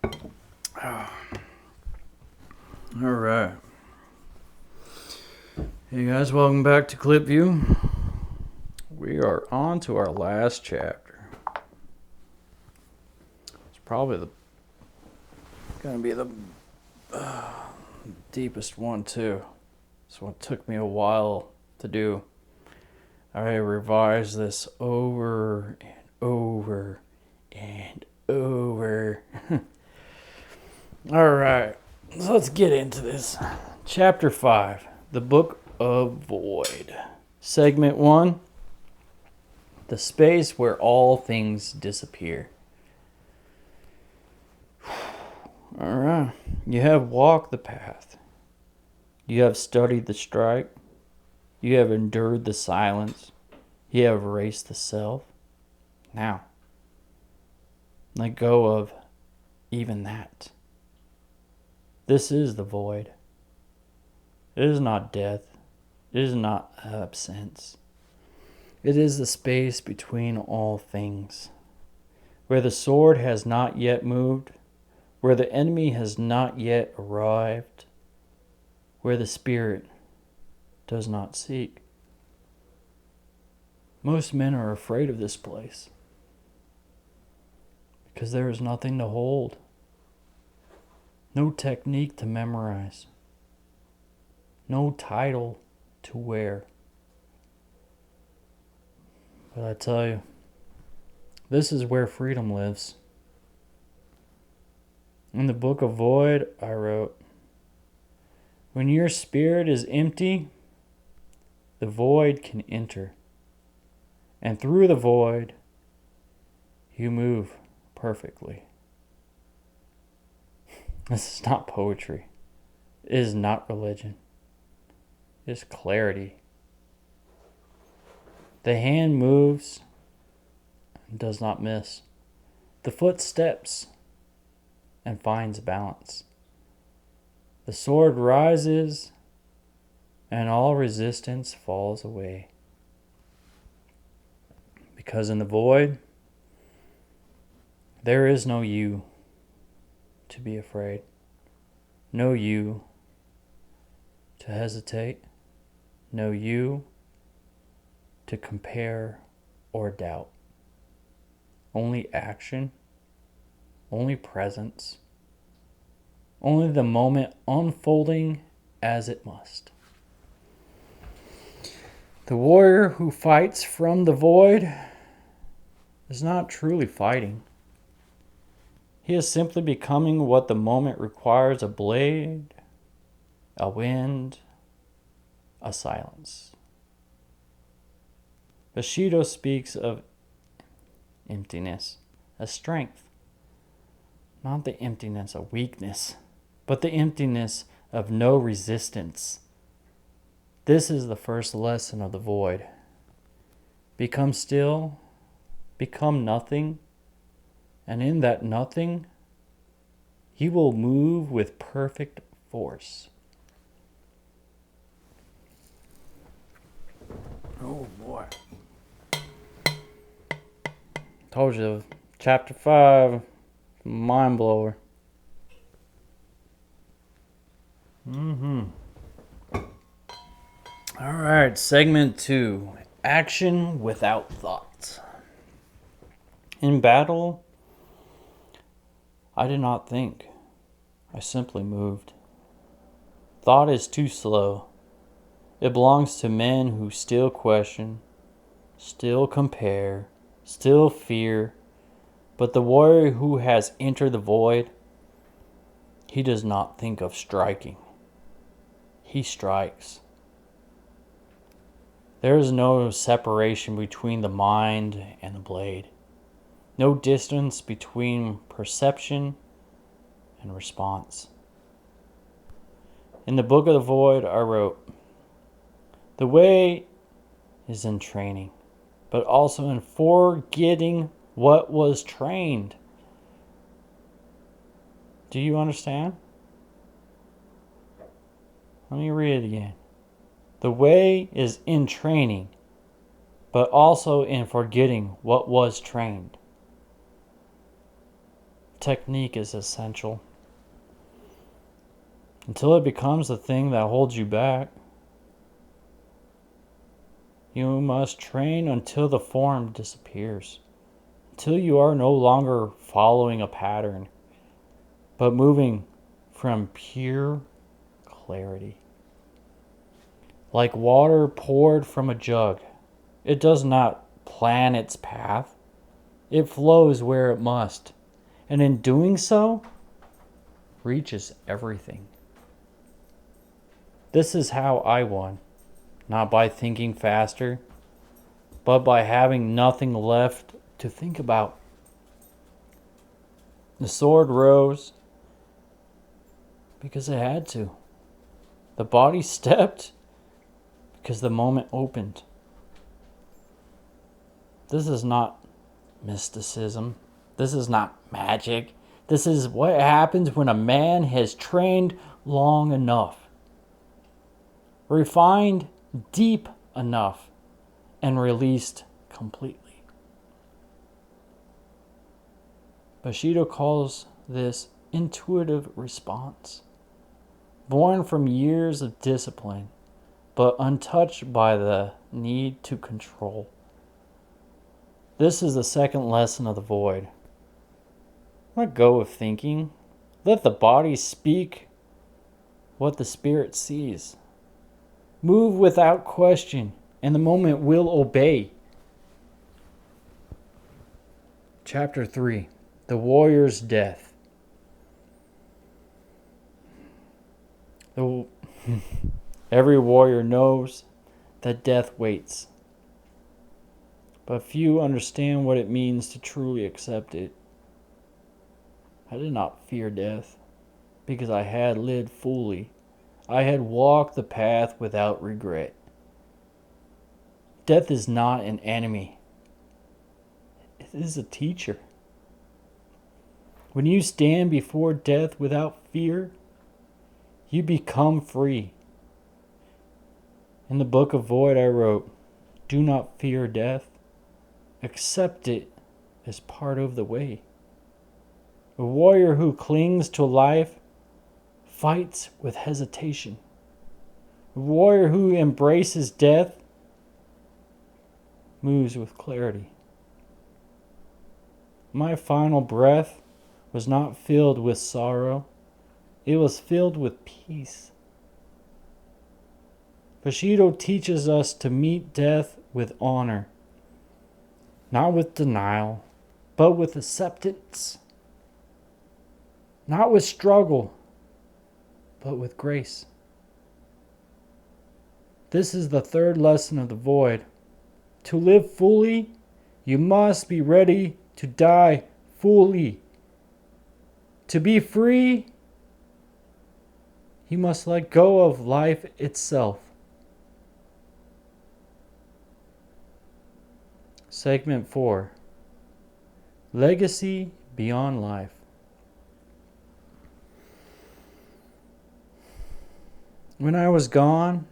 All right. Hey guys, welcome back to Clip View. We are on to our last chapter. It's probably gonna be the deepest one too. This one took me a while to do. I revised this over and over and over. All right, so let's get into this. Chapter 5, The Book of Void. Segment 1, The Space Where All Things Disappear. All right, you have walked the path. You have studied the strike. You have endured the silence. You have erased the self. Now, let go of even that. This is the void. It is not death. It is not absence. It is the space between all things, where the sword has not yet moved, where the enemy has not yet arrived, where the spirit does not seek. Most men are afraid of this place because there is nothing to hold, no technique to memorize, no title to wear. But I tell you, this is where freedom lives. In the Book of Void, I wrote, when your spirit is empty, the void can enter. And through the void, you move perfectly. This is not poetry. It is not religion. It is clarity. The hand moves and does not miss. The foot steps and finds balance. The sword rises and all resistance falls away. Because in the void, there is no you to be afraid, no you to hesitate, no you to compare or doubt. Only action, only presence, only the moment unfolding as it must. The warrior who fights from the void is not truly fighting. He is simply becoming what the moment requires: a blade, a wind, a silence. Bushido speaks of emptiness as strength, not the emptiness of weakness, but the emptiness of no resistance. This is the first lesson of the void. Become still, become nothing, and in that nothing, you will move with perfect force. Oh boy. Told you, chapter 5, mind blower. All right, segment 2, action without thought. In battle, I did not think. I simply moved. Thought is too slow. It belongs to men who still question, still compare, still fear. But the warrior who has entered the void, he does not think of striking. He strikes. There is no separation between the mind and the blade. No distance between perception and response. In the Book of the Void, I wrote, the way is in training, but also in forgetting what was trained. Do you understand? Let me read it again. The way is in training, but also in forgetting what was trained. technique is essential. Until it becomes the thing that holds you back, you must train until the form disappears, until you are no longer following a pattern, but moving from pure clarity. Like water poured from a jug, it does not plan its path. It flows where it must, and in doing so, reaches everything. This is how I won, not by thinking faster, but by having nothing left to think about. The sword rose because it had to. The body stepped because the moment opened. This is not mysticism. This is not magic. This is what happens when a man has trained long enough, refined deep enough, and released completely. Bushido calls this intuitive response, born from years of discipline, but untouched by the need to control. This is the second lesson of the void. Let go of thinking. Let the body speak what the spirit sees. Move without question, and the moment will obey. Chapter 3. The Warrior's Death. Every warrior knows that death waits, but few understand what it means to truly accept it. I did not fear death, because I had lived fully. I had walked the path without regret. Death is not an enemy. It is a teacher. When you stand before death without fear, you become free. In the book of Void I wrote, "Do not fear death. Accept it as part of the way." A warrior who clings to life fights with hesitation. A warrior who embraces death moves with clarity. My final breath was not filled with sorrow. It was filled with peace. Bushido teaches us to meet death with honor, not with denial, but with acceptance. Not with struggle, but with grace. This is the third lesson of the void. To live fully, you must be ready to die fully. To be free, you must let go of life itself. Segment 4. Legacy beyond life. When I was gone,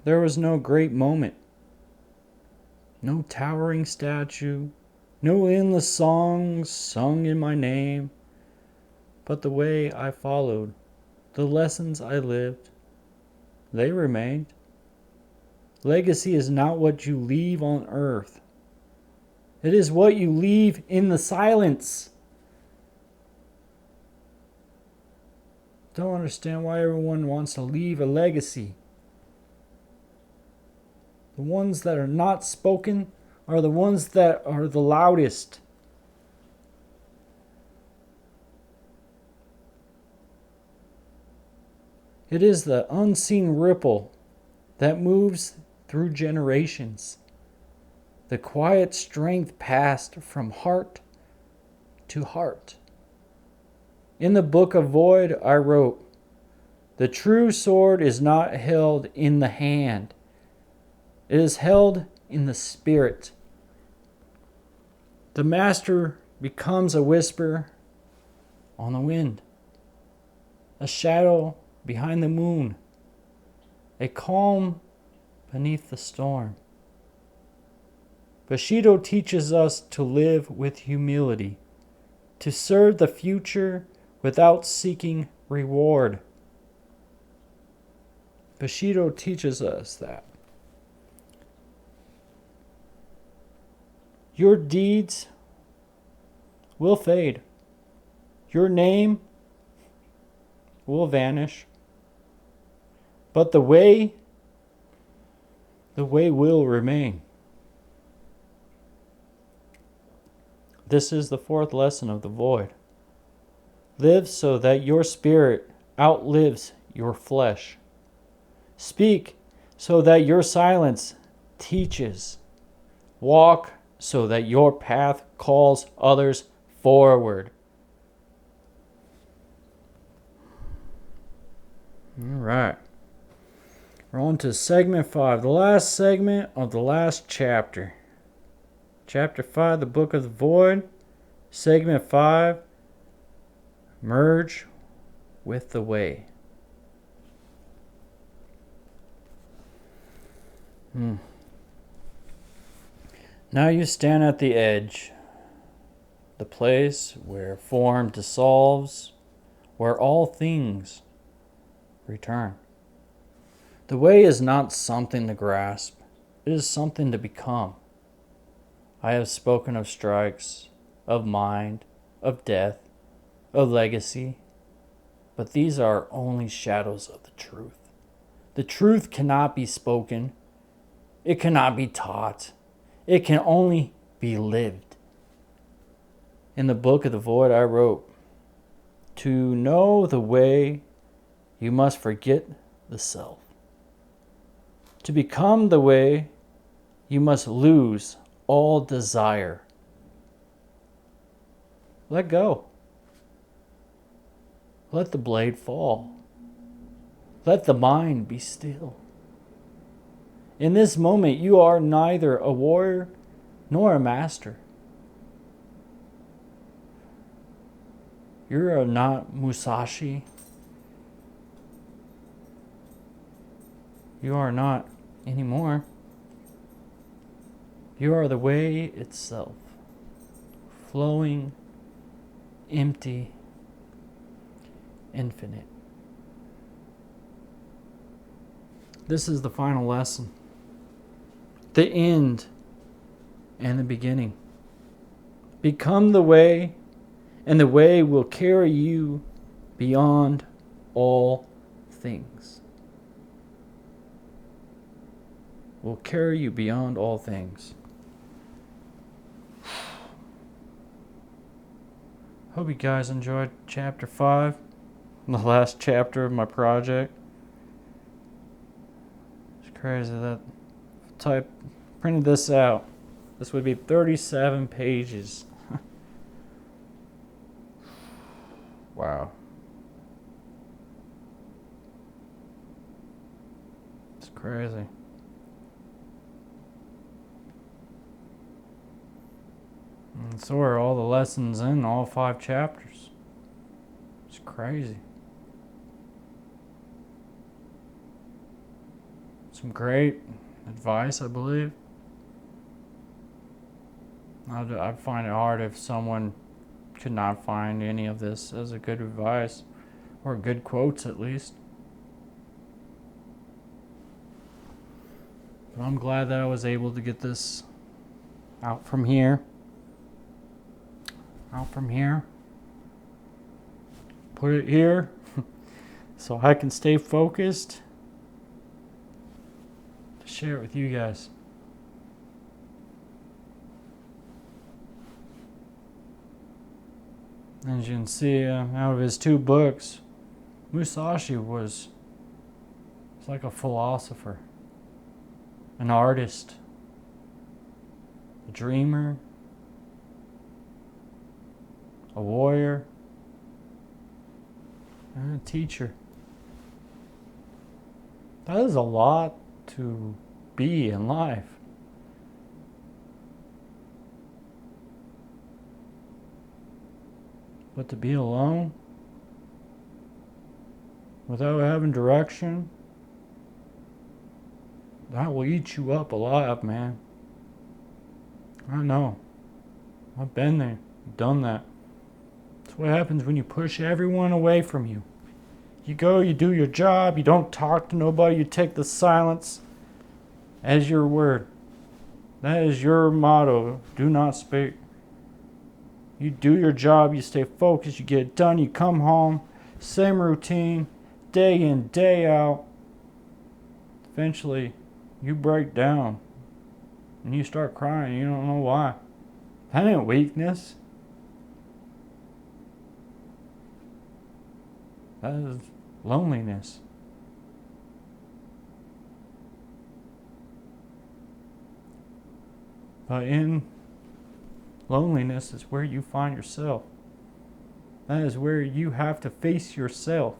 there was no great moment, no towering statue, no endless songs sung in my name, but the way I followed, the lessons I lived, they remained. Legacy is not what you leave on earth. It is what you leave in the silence. Don't understand why everyone wants to leave a legacy. The ones that are not spoken are the ones that are the loudest. It is the unseen ripple that moves through generations. The quiet strength passed from heart to heart. In the book of Void, I wrote, "The true sword is not held in the hand. It is held in the spirit." The master becomes a whisper on the wind, a shadow behind the moon, a calm beneath the storm. Bushido teaches us to live with humility, to serve the future without seeking reward. Bushido teaches us that your deeds will fade. Your name will vanish. But the way will remain. This is the fourth lesson of the void. Live so that your spirit outlives your flesh. Speak so that your silence teaches. Walk so that your path calls others forward. All right. We're on to segment 5, the last segment of the last chapter. Chapter 5, the Book of the Void. Segment 5, merge with the way. Now you stand at the edge, the place where form dissolves, where all things return. The way is not something to grasp, it is something to become. I have spoken of strikes, of mind, of death, of legacy, but these are only shadows of the truth. The truth cannot be spoken, it cannot be taught, it can only be lived. In the Book of the Void I wrote, to know the way, you must forget the self. To become the way, you must lose all desire. Let go. Let the blade fall. Let the mind be still. In this moment, you are neither a warrior nor a master. You're not Musashi. You are not anymore. You are the way itself, flowing, empty, infinite. This is the final lesson. The end and the beginning. Become the way, and the way will carry you beyond all things. Will carry you beyond all things. Hope you guys enjoyed chapter 5, the last chapter of my project. It's crazy that printed this out. This would be 37 pages. Wow. It's crazy. And so are all the lessons in all 5 chapters. It's crazy. Some great advice, I believe. I'd find it hard if someone could not find any of this as a good advice, or good quotes at least. But I'm glad that I was able to get this out from here. Put it here so I can stay focused to share it with you guys. As you can see, out of his 2 books, Musashi was like a philosopher, an artist, a dreamer, a warrior, and a teacher. That is a lot to be in life. But to be alone, without having direction, that will eat you up alive, man. I know. I've been there, done that. That's what happens when you push everyone away from you. You go, you do your job, you don't talk to nobody, you take the silence as your word. That is your motto. Do not speak. You do your job, you stay focused, you get it done, you come home, same routine, day in, day out. Eventually, you break down and you start crying. You don't know why. That ain't weakness. That is loneliness. But in loneliness is where you find yourself. That is where you have to face yourself.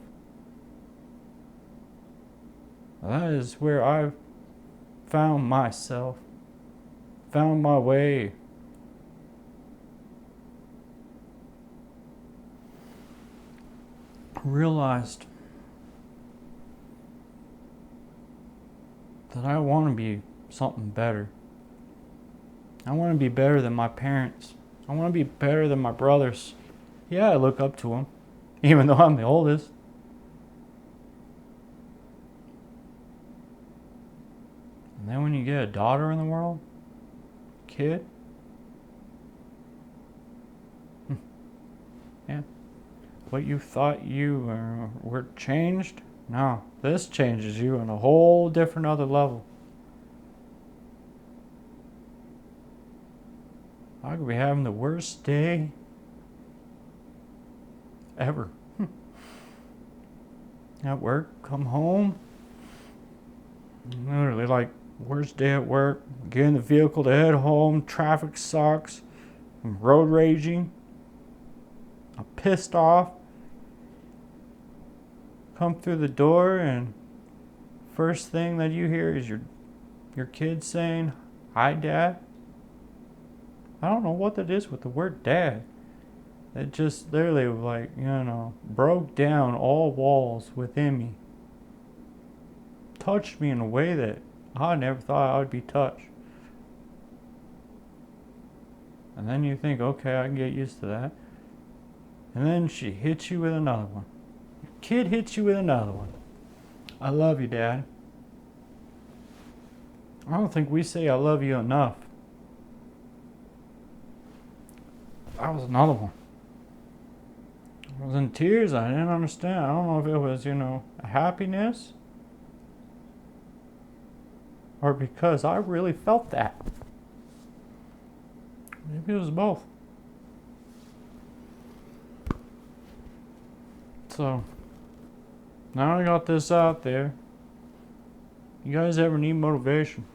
That is where I found myself, found my way. Realized that I want to be something better. I want to be better than my parents. I want to be better than my brothers. Yeah, I look up to them, even though I'm the oldest. And then when you get a daughter in the world, kid, yeah, what you thought you were changed, no, this changes you on a whole different other level. I could be having the worst day ever. At work, come home, literally like worst day at work, get in the vehicle to head home, traffic sucks, I'm road raging, I'm pissed off, come through the door and first thing that you hear is your kid saying, "Hi, Dad." I don't know what that is with the word dad. It just literally broke down all walls within me. Touched me in a way that I never thought I would be touched. And then you think, okay, I can get used to that. And then she hits you with another one. Your kid hits you with another one. I love you, Dad. I don't think we say I love you enough. That was another one. I was in tears. I didn't understand. I don't know if it was, a happiness or because I really felt that. Maybe it was both. So, now I got this out there. You guys ever need motivation?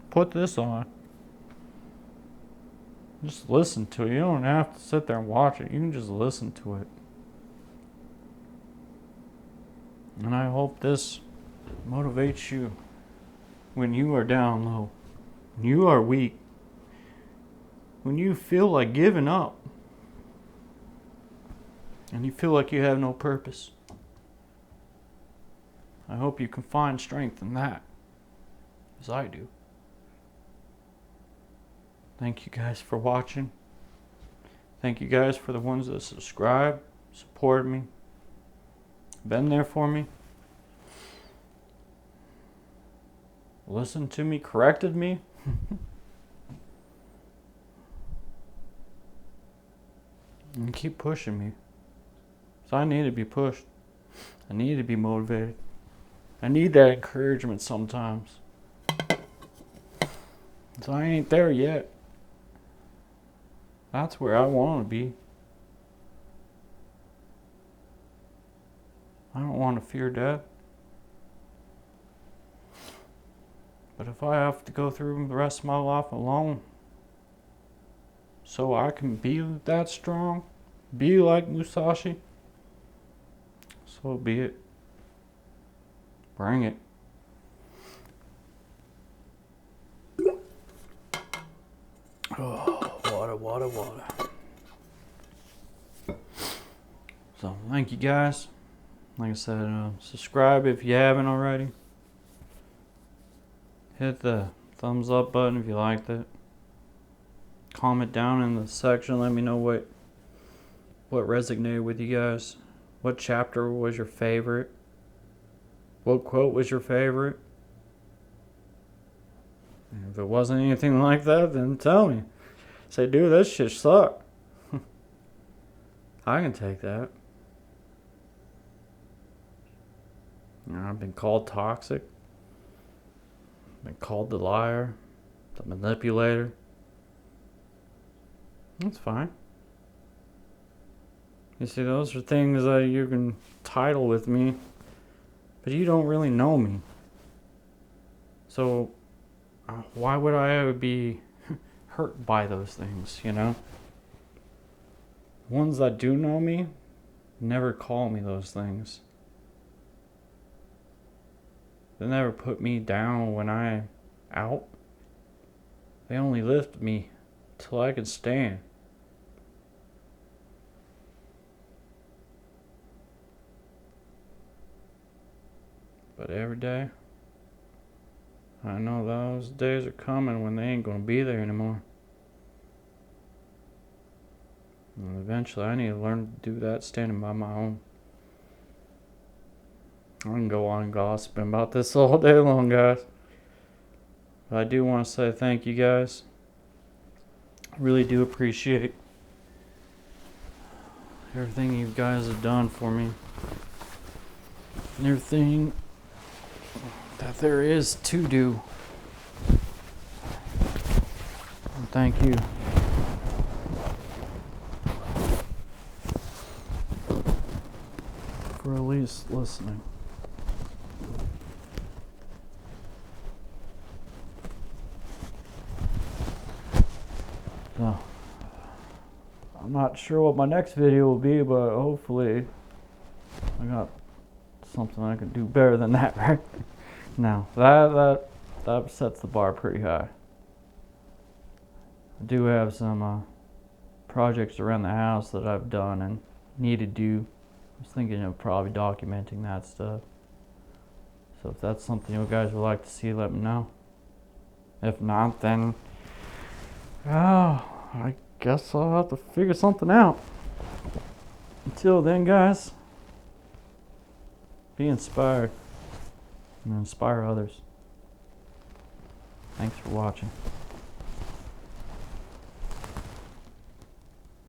Put this on. Just listen to it. You don't have to sit there and watch it. You can just listen to it. And I hope this motivates you when you are down low, when you are weak, when you feel like giving up, and you feel like you have no purpose. I hope you can find strength in that, as I do. Thank you guys for watching. Thank you guys for the ones that subscribe, support me, been there for me, listened to me, corrected me. And keep pushing me. So I need to be pushed. I need to be motivated. I need that encouragement sometimes. So I ain't there yet. That's where I want to be. I don't want to fear death. But if I have to go through the rest of my life alone, so I can be that strong, be like Musashi, so be it. Bring it. Oh, water. So, thank you guys. Like I said, subscribe if you haven't already. Hit the thumbs up button if you liked it. Comment down in the section. Let me know what what resonated with you guys. What chapter was your favorite? What quote was your favorite? And if it wasn't anything like that, then tell me. Say, dude, that shit sucked. I can take that. I've been called toxic. Been called the liar, the manipulator. That's fine. You see, those are things that you can title with me, but you don't really know me. So, why would I ever be hurt by those things, you know? Ones that do know me never call me those things. They never put me down when I'm out. They only lift me till I can stand. But every day, I know those days are coming when they ain't gonna be there anymore. And eventually I need to learn to do that standing by my own. I can go on gossiping about this all day long, guys. But I do want to say thank you, guys. I really do appreciate everything you guys have done for me. And everything that there is to do. And thank you. For at least listening. So, I'm not sure what my next video will be, but hopefully I got something I can do better than that, right? Now, that sets the bar pretty high. I do have some projects around the house that I've done and need to do. I was thinking of probably documenting that stuff. So if that's something you guys would like to see, let me know. If not, then I guess I'll have to figure something out. Until then, guys, be inspired and inspire others. Thanks for watching.